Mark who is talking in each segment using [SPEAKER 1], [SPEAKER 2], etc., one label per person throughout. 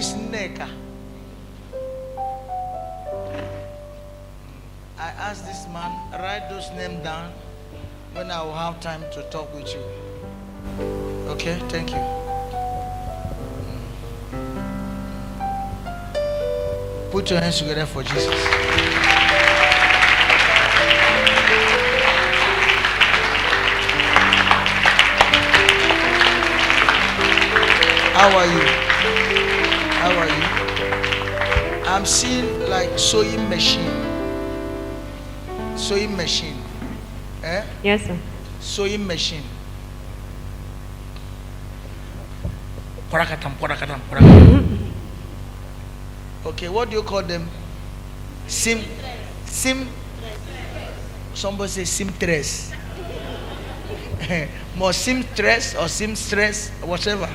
[SPEAKER 1] is Neka? I asked this man, write those names down when I will have time to talk with you. Okay, thank you. Put your hands together for Jesus. How are you? How are you? I'm seeing like sewing machine. Sewing machine. Eh?
[SPEAKER 2] Yes, sir.
[SPEAKER 1] Sewing machine. Okay, what do you call them? Sim. Somebody say simstress. More simstress or simstress, whatever.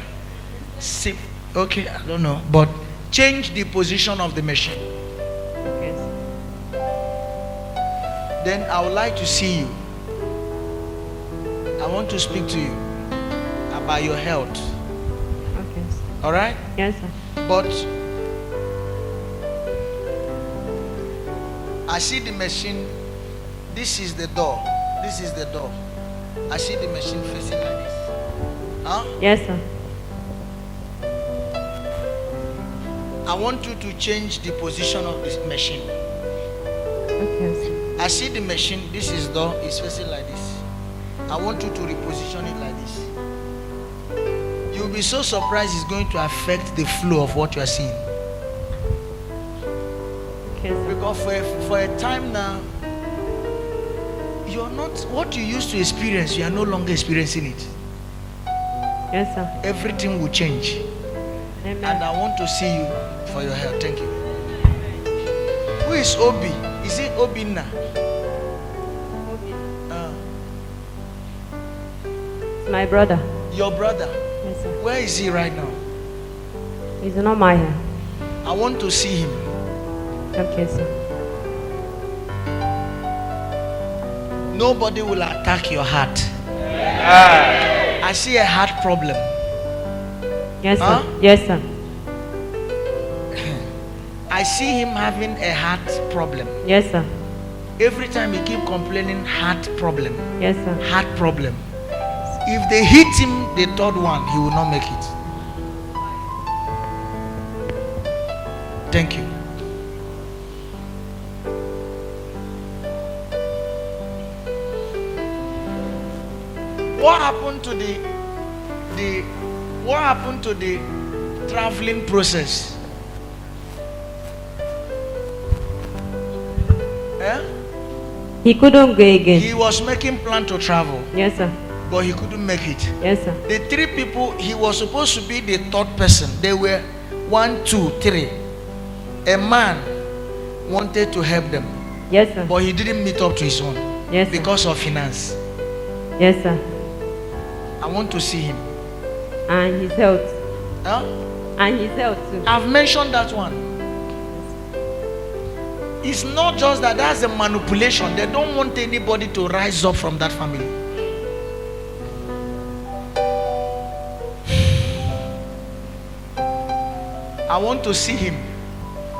[SPEAKER 1] Sim. Okay, I don't know, but change the position of the machine.
[SPEAKER 2] Okay, sir.
[SPEAKER 1] Then I would like to see you. I want to speak to you about your health.
[SPEAKER 2] Okay, sir.
[SPEAKER 1] All right?
[SPEAKER 2] Yes, sir.
[SPEAKER 1] But I see the machine. This is the door. This is the door. I see the machine facing like this. Huh?
[SPEAKER 2] Yes, sir.
[SPEAKER 1] I want you to change the position of this machine.
[SPEAKER 2] Okay, sir.
[SPEAKER 1] I see the machine. This is door. It's facing like this. I want you to reposition it like this. You'll be so surprised it's going to affect the flow of what you are seeing.
[SPEAKER 2] Okay, sir.
[SPEAKER 1] Because for a time now, you're not what you used to experience, you are no longer experiencing it.
[SPEAKER 2] Yes, sir.
[SPEAKER 1] Everything will change.
[SPEAKER 2] Amen.
[SPEAKER 1] And I want to see you for your help. Thank you. Who is Obi? Is it Obina?
[SPEAKER 2] My brother.
[SPEAKER 1] Your brother?
[SPEAKER 2] Yes, sir.
[SPEAKER 1] Where is he right now?
[SPEAKER 2] He's not my hair.
[SPEAKER 1] I want to see him.
[SPEAKER 2] Okay, sir.
[SPEAKER 1] Nobody will attack your heart. I see a heart problem.
[SPEAKER 2] Yes, sir.
[SPEAKER 1] Huh?
[SPEAKER 2] Yes, sir.
[SPEAKER 1] I see him having a heart problem.
[SPEAKER 2] Yes, sir.
[SPEAKER 1] Every time he keep complaining, heart problem.
[SPEAKER 2] Yes, sir.
[SPEAKER 1] Heart problem. If they hit him the third one, he will not make it. Thank you. What happened to the traveling process? Eh?
[SPEAKER 2] He couldn't go again.
[SPEAKER 1] He was making plan to travel,
[SPEAKER 2] Yes, sir.
[SPEAKER 1] but he couldn't make it.
[SPEAKER 2] Yes, sir.
[SPEAKER 1] The three people, he was supposed to be the third person. They were 1, 2, 3. A man wanted to help them,
[SPEAKER 2] Yes, sir.
[SPEAKER 1] but he didn't meet up to his own
[SPEAKER 2] Yes, sir.
[SPEAKER 1] because of finance.
[SPEAKER 2] Yes, sir.
[SPEAKER 1] I want to see him.
[SPEAKER 2] And his health.
[SPEAKER 1] Huh?
[SPEAKER 2] And his health too.
[SPEAKER 1] I've mentioned that one. It's not just that, that's a manipulation. They don't want anybody to rise up from that family. I want to see him.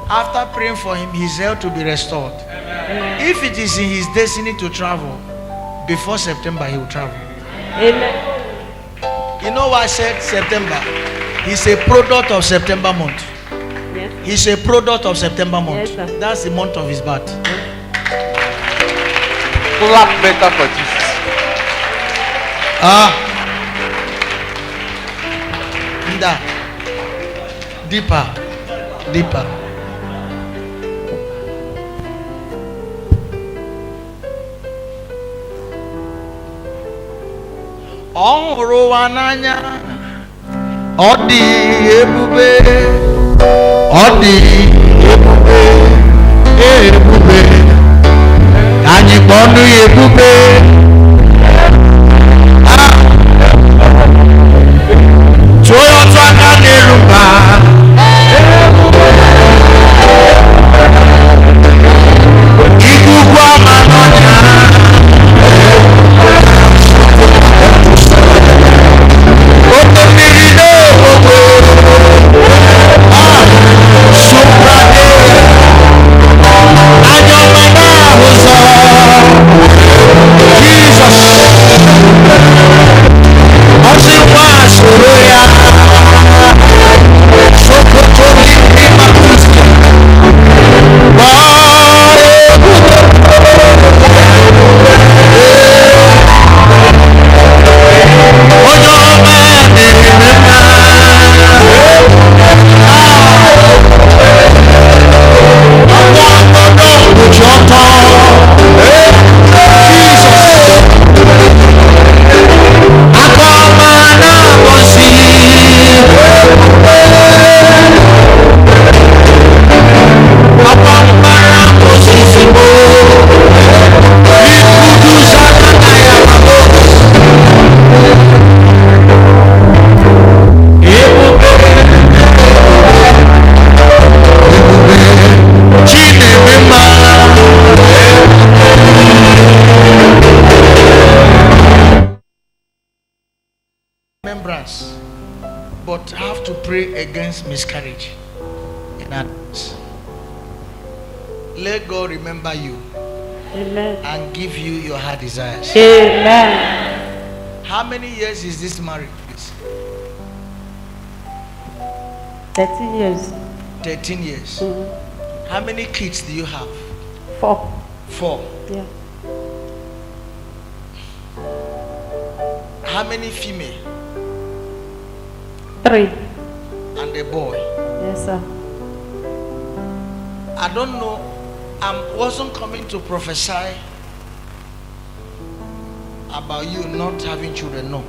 [SPEAKER 1] After praying for him, his health to be restored.
[SPEAKER 2] Amen.
[SPEAKER 1] If it is in his destiny to travel, before September he will travel.
[SPEAKER 2] Amen.
[SPEAKER 1] You know why I said September? He's a product of September month.
[SPEAKER 2] Yes.
[SPEAKER 1] He's a product of September month.
[SPEAKER 2] Yes, sir.
[SPEAKER 1] That's the month of his birth.
[SPEAKER 3] Clap better for Jesus.
[SPEAKER 1] Nda. Deeper. Deeper. Ọ hụrụ ụwa n'anya, ọ dị ebube, ọ dị ebube, ebube, ka anyị kpọnụ ya ebube. Tụọ ya otu aka n'elu mba. Ikuku ama n'ọnya. Oke mmiri n'obodo. but have to pray against miscarriage in advance. Let God remember you.
[SPEAKER 2] Amen.
[SPEAKER 1] And give you your heart desires.
[SPEAKER 2] Amen.
[SPEAKER 1] How many years is this married, please?
[SPEAKER 2] 13 years.
[SPEAKER 1] 13 years.
[SPEAKER 2] Mm-hmm.
[SPEAKER 1] How many kids do you have?
[SPEAKER 2] 4.
[SPEAKER 1] 4.
[SPEAKER 2] Yeah.
[SPEAKER 1] How many female?
[SPEAKER 2] 3.
[SPEAKER 1] And a boy?
[SPEAKER 2] Yes, sir.
[SPEAKER 1] I don't know. I wasn't coming to prophesy about you not having children, no.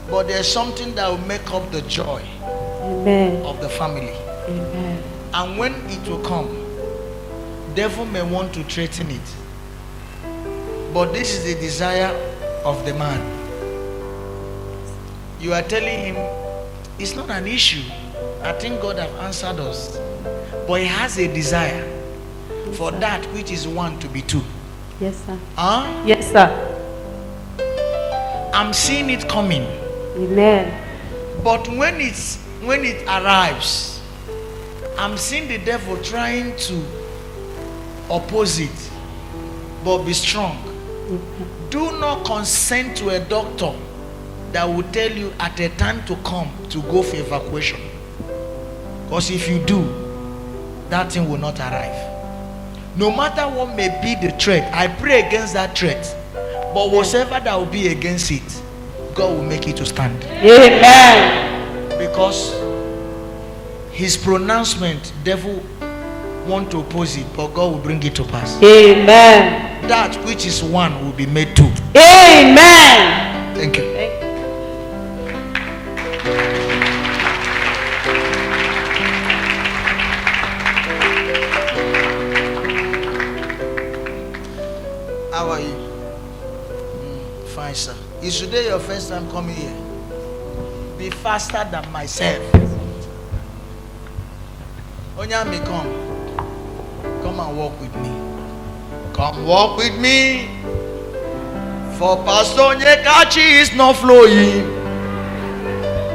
[SPEAKER 1] But there's something that will make up the joy
[SPEAKER 2] Amen.
[SPEAKER 1] of the family.
[SPEAKER 2] Amen.
[SPEAKER 1] And when it will come, devil may want to threaten it. But this is the desire of the man. You are telling him, it's not an issue. I think God have answered us. But he has a desire for that which is 1 to be 2.
[SPEAKER 2] Yes, sir.
[SPEAKER 1] Huh?
[SPEAKER 2] Yes, sir.
[SPEAKER 1] I'm seeing it coming.
[SPEAKER 2] Amen.
[SPEAKER 1] But when it arrives, I'm seeing the devil trying to oppose it. But be strong. Do not consent to a doctor that will tell you at a time to come to go for evacuation. Because if you do, that thing will not arrive. No matter what may be the threat, I pray against that threat. But whatever that will be against it, God will make it to stand.
[SPEAKER 2] Amen.
[SPEAKER 1] Because his pronouncement, devil want to oppose it, but God will bring it to pass.
[SPEAKER 2] Amen.
[SPEAKER 1] That which is 1 will be made 2.
[SPEAKER 2] Amen.
[SPEAKER 1] Thank you. How are you? Fine, sir. Is today your first time coming here? Be faster than myself. Onyami, come. Come and walk with me. Come walk with me. For Pastor Onyekachi is not flowing.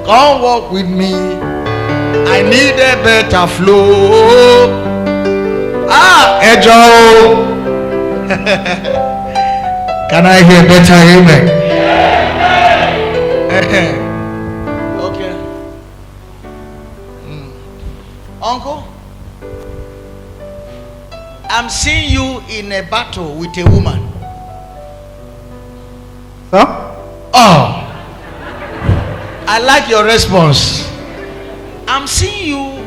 [SPEAKER 1] Come walk with me. I need a better flow. Ejo. Can I hear better amen? Okay. Uncle, I'm seeing you in a battle with a woman.
[SPEAKER 4] Sir?
[SPEAKER 1] Oh, I like your response. I'm seeing you.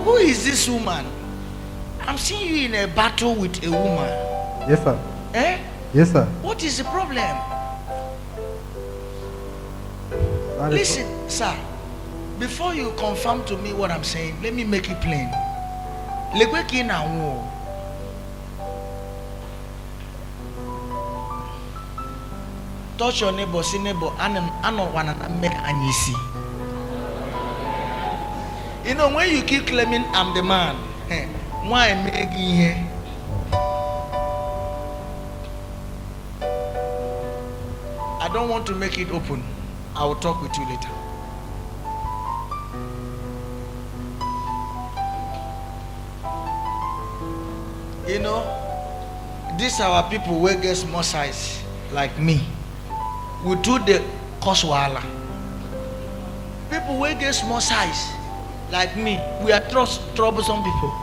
[SPEAKER 1] Who is this woman? I'm seeing you in a battle with a woman.
[SPEAKER 4] Yes, sir.
[SPEAKER 1] Eh?
[SPEAKER 4] Yes, sir.
[SPEAKER 1] What is the problem? Listen, sir. Before you confirm to me what I'm saying, let me make it plain. Touch your neighbor, see neighbor, I don't want to make an easy. You know, when you keep claiming I'm the man, why am I making here? I don't want to make it open. I will talk with you later. You know, these are our people who get small size like me. We do the cause wahala. People who get small size like me, we are troublesome people.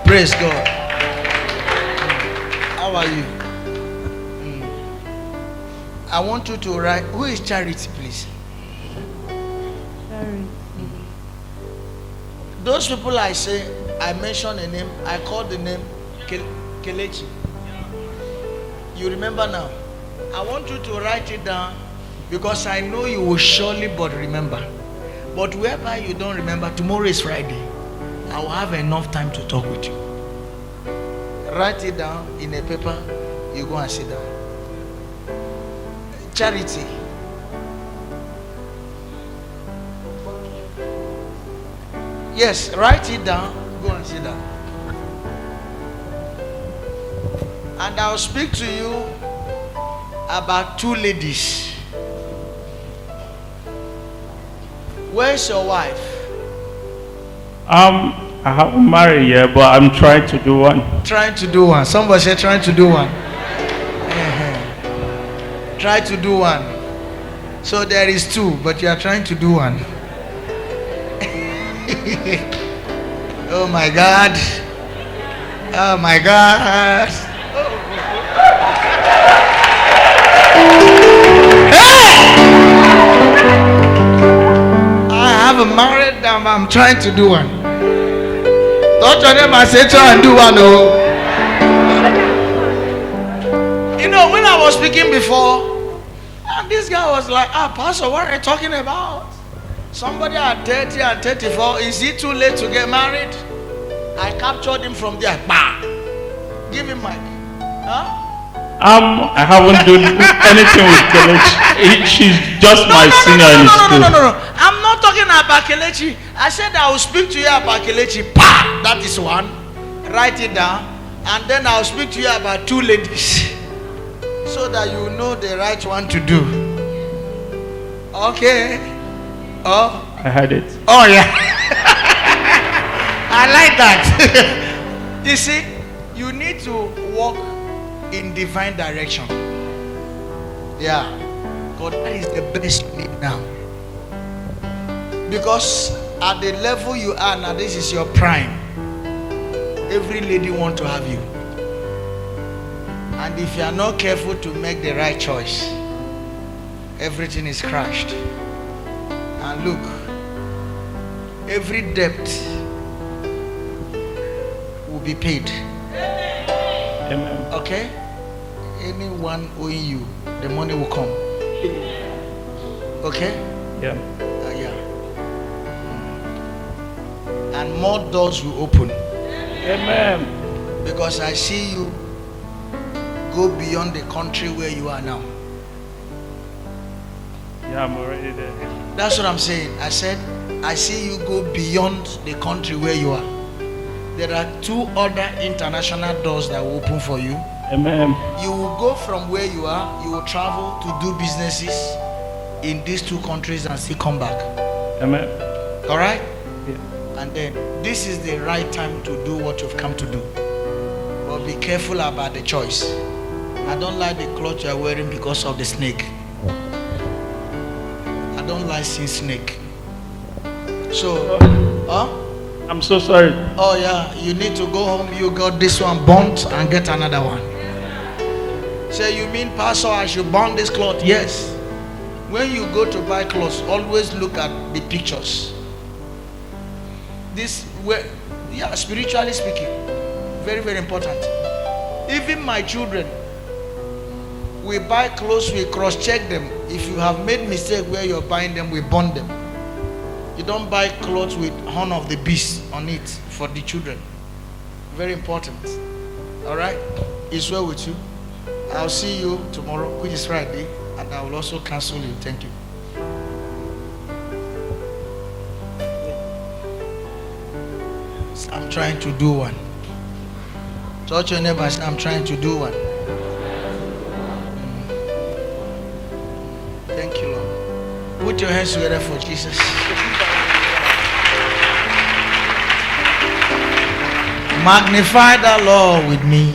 [SPEAKER 1] Praise God. How are you? I want you to write. Who is Charity, please?
[SPEAKER 2] Charity.
[SPEAKER 1] Those people I say, I mention a name. I call the name Kelechi. You remember now? I want you to write it down because I know you will surely but remember. But whereby you don't remember, tomorrow is Friday. I will have enough time to talk with you. Write it down in a paper. You go and sit down. Charity. Yes, write it down. Go and sit down. And I'll speak to you about 2 ladies. Where's your wife?
[SPEAKER 4] I haven't married yet, but I'm trying to do one.
[SPEAKER 1] Trying to do one. Somebody said trying to do one. Try to do one. So there is two, but you are trying to do one. Oh my God. Oh my God. I haven't married, I'm trying to do one. Don't your name and say try and do one. Oh. You know, when I was speaking before, and this guy was like, Pastor, what are you talking about? Somebody at 30 and 34, is it too late to get married? I captured him from there. Bah! Give him mic. Huh?
[SPEAKER 4] I haven't done anything with Kelechi. She's just my senior in school.
[SPEAKER 1] No. I'm not talking about Kelechi. I said I will speak to you about Kelechi. Pa! That is one. Write it down. And then I'll speak to you about two ladies. So that you know the right one to do. Okay. Oh.
[SPEAKER 4] I had it.
[SPEAKER 1] Oh yeah. I like that. You see, you need to walk in divine direction. Yeah. God, that is the best way now. Because at the level you are now, this is your prime. Every lady wants to have you. And if you are not careful to make the right choice, everything is crashed. And look, every debt will be paid.
[SPEAKER 4] Amen.
[SPEAKER 1] Okay? Anyone owing you, the money will come. Okay?
[SPEAKER 4] Yeah.
[SPEAKER 1] Yeah. And more doors will open.
[SPEAKER 4] Amen.
[SPEAKER 1] Because I see you go beyond the country where you are now.
[SPEAKER 4] Yeah, I'm already there.
[SPEAKER 1] That's what I'm saying. I said, I see you go beyond the country where you are. There are two other international doors that will open for you.
[SPEAKER 4] Amen.
[SPEAKER 1] You will go from where you are, you will travel to do businesses in these two countries and still come back.
[SPEAKER 4] Amen.
[SPEAKER 1] All right?
[SPEAKER 4] Yeah.
[SPEAKER 1] And then this is the right time to do what you've come to do. But be careful about the choice. I don't like the clothes you are wearing because of the snake. I don't like seeing snake. So,
[SPEAKER 4] I'm so sorry.
[SPEAKER 1] oh yeah, you need to go home. You got this one burnt and get another one. Say, you mean, Pastor, I should burn this cloth? Yes. When you go to buy clothes, always look at the pictures. This, yeah, spiritually speaking, very, very important. Even my children, we buy clothes, we cross-check them. If you have made mistake where you're buying them, we burn them. You don't buy clothes with horn of the beast on it for the children. Very important. All right? It's well with you. I'll see you tomorrow, which is Friday, and I will also cancel you. Thank you. I'm trying to do one. Touch your neighbor and say, I'm trying to do one. Thank you, Lord. Put your hands together for Jesus. Magnify the Lord with me.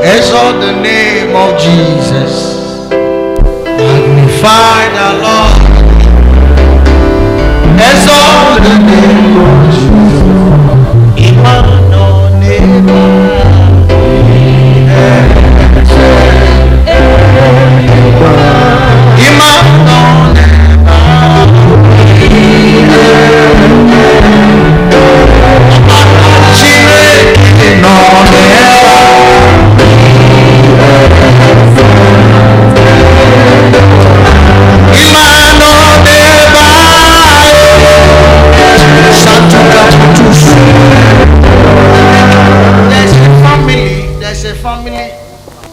[SPEAKER 1] Exalt the name of Jesus. Magnify the Lord. Exalt the name of Jesus. Imano neba. Imano neba.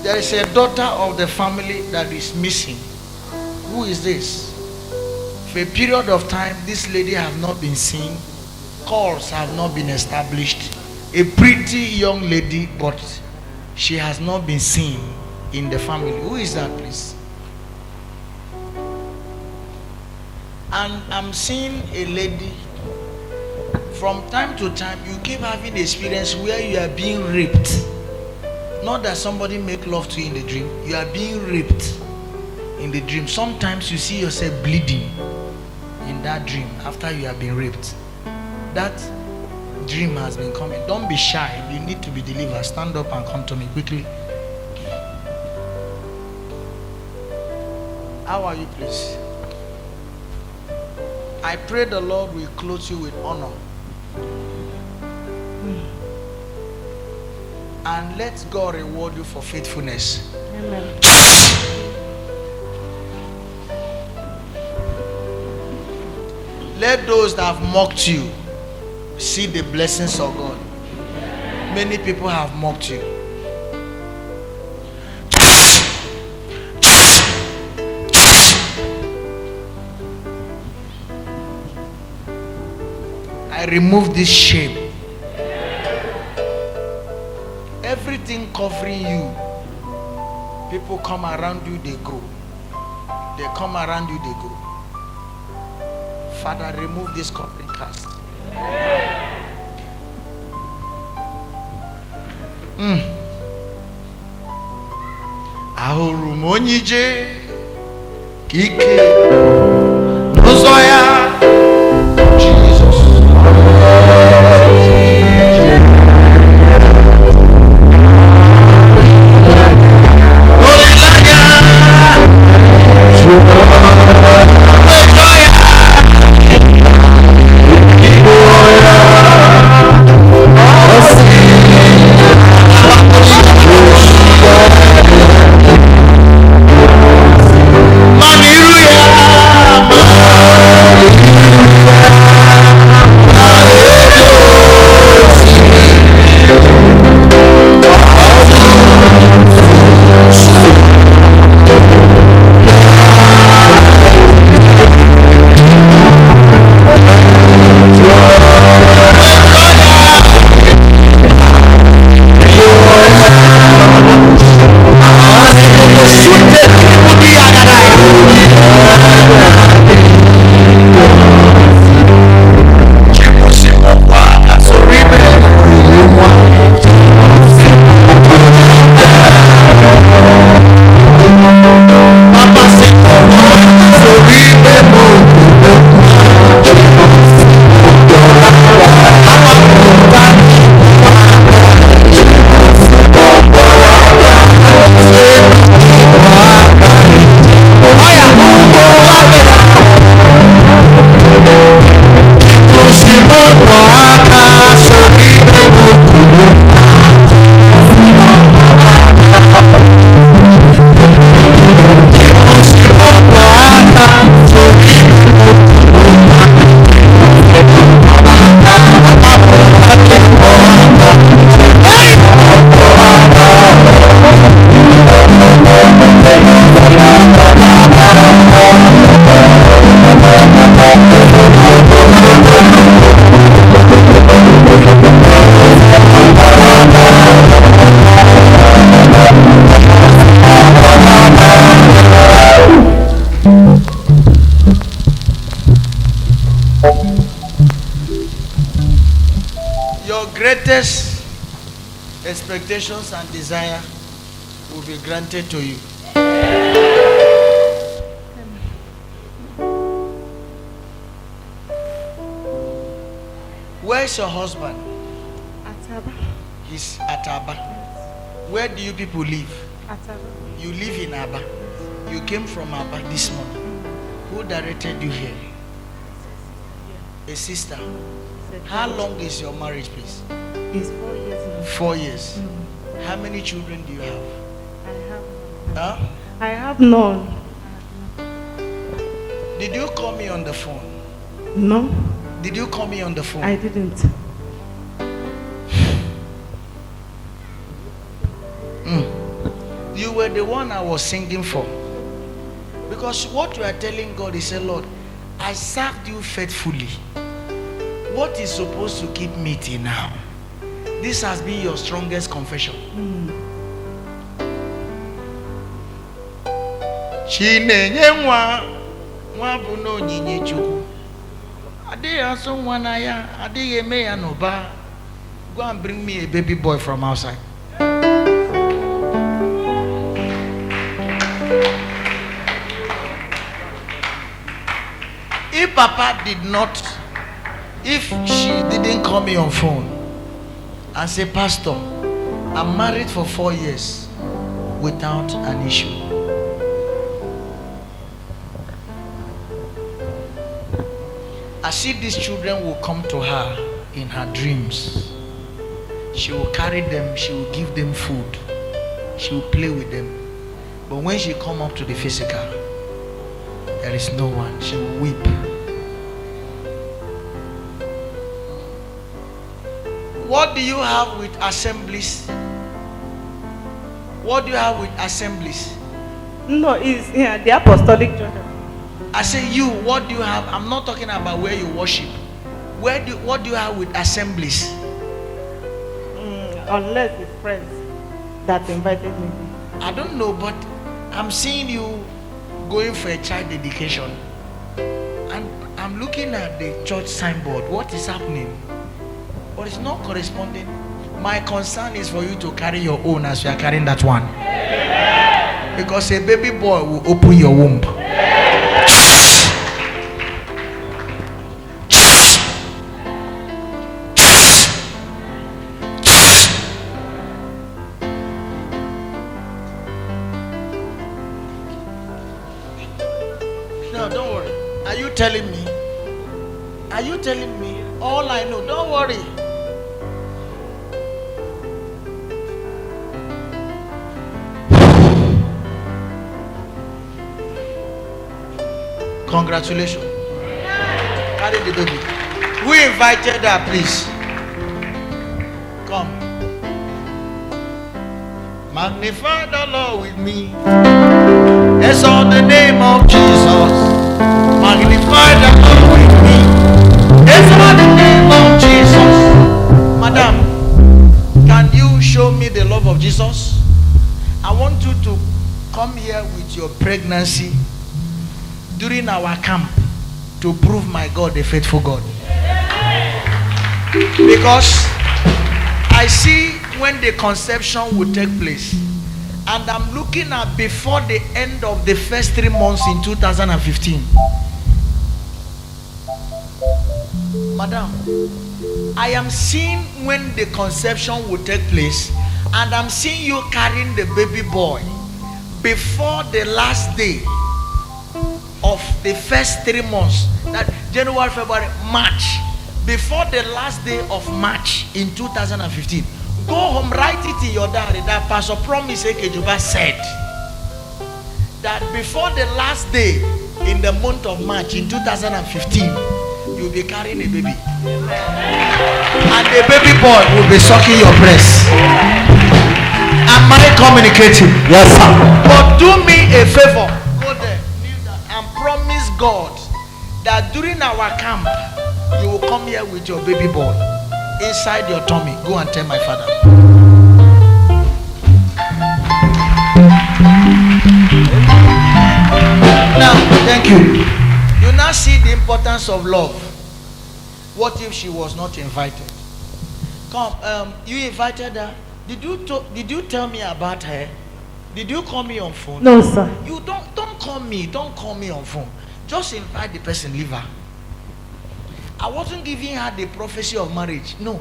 [SPEAKER 1] There is a daughter of the family that is missing. Who is this? For a period of time, this lady has not been seen. Calls have not been established. A pretty young lady, but she has not been seen in the family. Who is that, please? And I'm seeing a lady. From time to time, you keep having experience where you are being raped. Not that somebody make love to you in the dream. You are being raped in the dream. Sometimes you see yourself bleeding in that dream after you have been raped. That dream has been coming. Don't be shy. You need to be delivered. Stand up and come to me quickly. How are you, please? I pray the Lord will clothe you with honor. And let God reward you for faithfulness.
[SPEAKER 2] Amen.
[SPEAKER 1] Let those that have mocked you see the blessings of God. Many people have mocked you. I remove this shame. Everything covering you, people come around you, they go. They come around you, they go. Father, remove this covering cast. Ahụrụ m onye ije ike n'ụzọ ya. Greatest expectations and desire will be granted to you. Where's your husband?
[SPEAKER 2] Ataba.
[SPEAKER 1] He's at Aba. Where do you people live?
[SPEAKER 2] Ataba.
[SPEAKER 1] You live in Aba. You came from Aba this morning. Who directed you here? A sister. How long is your marriage, please?
[SPEAKER 2] It's 4 years now.
[SPEAKER 1] 4 years. How many children do you have? Huh?
[SPEAKER 2] I have none.
[SPEAKER 1] Did you call me on the phone?
[SPEAKER 2] No,
[SPEAKER 1] Did you call me on the phone?
[SPEAKER 2] I didn't.
[SPEAKER 1] You were the one I was singing for. Because what you are telling God is, Lord, I served you faithfully. What is supposed to keep me till now? This has been your strongest confession. Chinenye nwa Mwabu no nyinyi chuku. Ade also wanaya, ade me ya no ba. Go and bring me a baby boy from outside. If Papa did not, if she didn't call me on phone and say, Pastor, I'm married for 4 years without an issue. I see these children will come to her in her dreams. She will carry them, she will give them food, she will play with them. But when she come up to the physical, there is no one. She will weep. What do you have with assemblies? What do you have with assemblies?
[SPEAKER 2] No, it's the apostolic church.
[SPEAKER 1] I say you, what do you have? I'm not talking about where you worship. What do you have with assemblies?
[SPEAKER 2] Unless it's friends that invited me.
[SPEAKER 1] I don't know, but I'm seeing you going for a child dedication. And I'm looking at the church signboard. What is happening? But it's not corresponding. My concern is for you to carry your own as you are carrying that one. Because a baby boy will open your womb. No, don't worry. Are you telling me? Are you telling me all I know? Don't worry. Congratulations. Carry the baby. Who invited her, please? Come. Magnify the Lord with me. It's on the name of Jesus. Magnify the Lord with me. It's on the name of Jesus. Madam, can you show me the love of Jesus? I want you to come here with your pregnancy during our camp to prove my God a faithful God. Because I see when the conception will take place, and I'm looking at before the end of the first 3 months in 2015. Madam, I am seeing when the conception will take place, and I'm seeing you carrying the baby boy before the last day of the first 3 months, that January, February, March, before the last day of March in 2015. Go home, write it in your diary that Pastor Promise Ekejuba said that before the last day in the month of March in 2015, you'll be carrying a baby. And the baby boy will be sucking your breast. Am I communicating?
[SPEAKER 3] Yes, sir.
[SPEAKER 1] But do me a favor. Go there, leave that, and promise God that during our camp, you will come here with your baby boy inside your tummy. Go and tell my father. Now, thank you. You now see the importance of love. What if she was not invited? Come, you invited her. Did you tell me about her? Did you call me on phone?
[SPEAKER 2] No, sir.
[SPEAKER 1] You don't call me. Don't call me on phone. Just invite the person, leave her. I wasn't giving her the prophecy of marriage. No.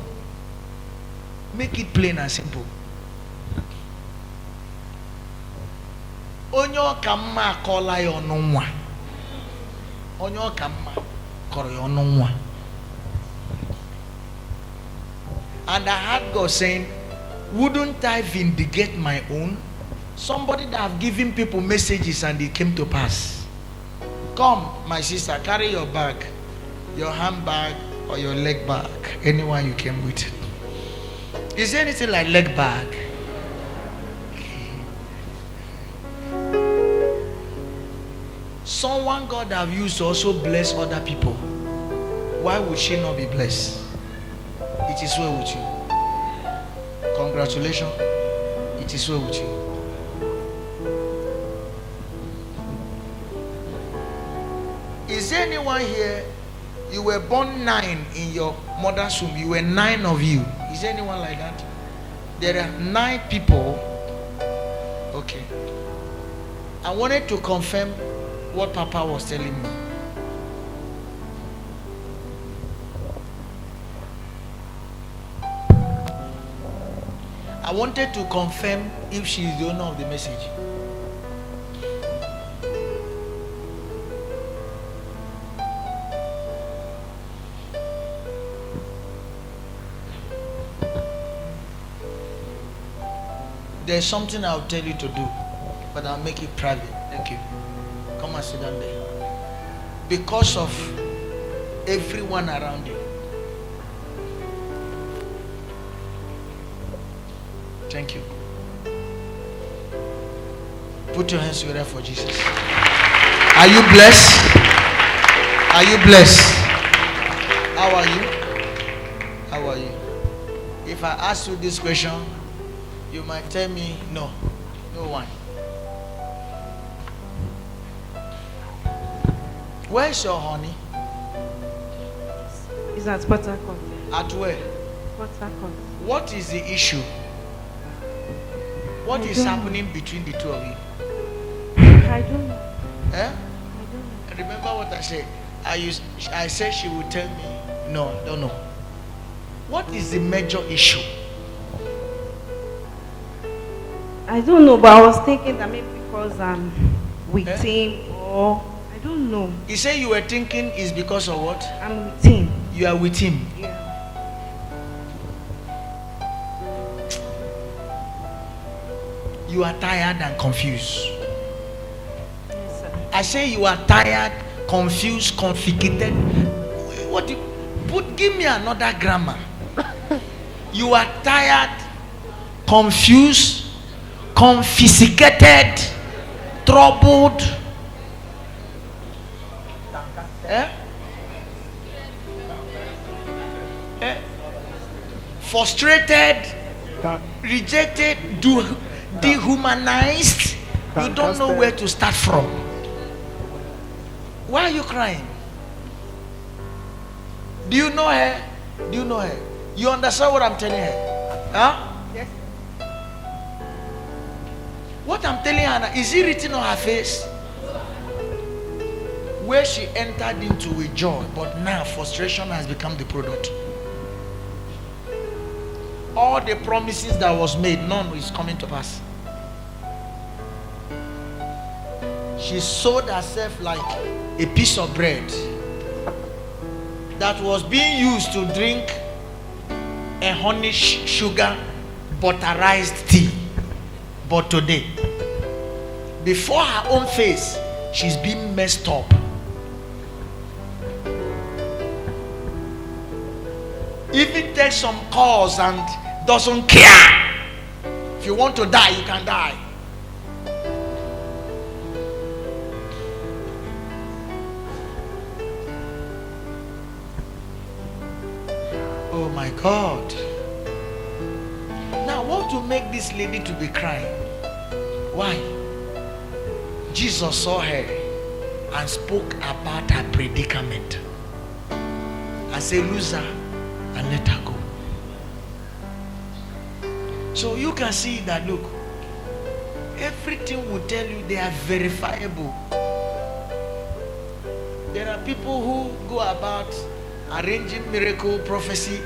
[SPEAKER 1] Make it plain and simple. Onyo kamma kola yo nwa. Onyo kamma koro yo nwa. And I heard God saying, wouldn't I vindicate my own? Somebody that have given people messages and it came to pass. Come, my sister, carry your bag, your handbag or your leg bag, anyone you came with. Is there anything like leg bag? Someone God have used to also bless other people. Why would she not be blessed? It is well with you. Congratulations. It is well with you. Is there anyone here? You were born 9 in your mother's womb. You were 9 of you. Is there anyone like that? There are 9 people. Okay. I wanted to confirm what Papa was telling me. I wanted to confirm if she is the owner of the message. There's something I'll tell you to do, but I'll make it private. Thank you. Come and sit down there. Because of everyone around you. Thank you. Put your hands together for Jesus. Are you blessed? Are you blessed? How are you? How are you? If I ask you this question, you might tell me no. No one. Where's your honey?
[SPEAKER 2] It's at Port Harcourt.
[SPEAKER 1] At where?
[SPEAKER 2] Port Harcourt.
[SPEAKER 1] What is the issue? What is happening between the two of you?
[SPEAKER 2] I don't know.
[SPEAKER 1] Eh?
[SPEAKER 2] I don't know.
[SPEAKER 1] Remember what I said? I said she would tell me no, don't know. What is the major issue?
[SPEAKER 2] I don't know, but I was thinking that maybe because I'm with
[SPEAKER 1] Eh?
[SPEAKER 2] him, or I don't know.
[SPEAKER 1] You say you were thinking is because of what?
[SPEAKER 2] I'm with him.
[SPEAKER 1] You are with him.
[SPEAKER 2] Yeah.
[SPEAKER 1] You are tired and confused.
[SPEAKER 2] Yes, sir.
[SPEAKER 1] I say you are tired, confused, conflicted. What do give me another grammar. You are tired, confused, confiscated, troubled. Eh? Eh? Frustrated, rejected, dehumanized. You don't know where to start from. Why are you crying? Do you know her? Do you know her? You understand what I'm telling her? Huh?
[SPEAKER 2] Yes.
[SPEAKER 1] What I'm telling her now, is it written on her face? Where she entered into with joy, but now frustration has become the product. All the promises that was made, none is coming to pass. She sold herself like a piece of bread that was being used to drink a honey sugar butterized tea. But today, before her own face, she's being messed up. Even takes some calls and doesn't care. If you want to die, you can die. Oh my God. Now, what to make this lady to be crying? Why? Jesus saw her and spoke about her predicament and said, lose her and let her go. So you can see that, look, everything will tell you they are verifiable. There are people who go about arranging miracle prophecy.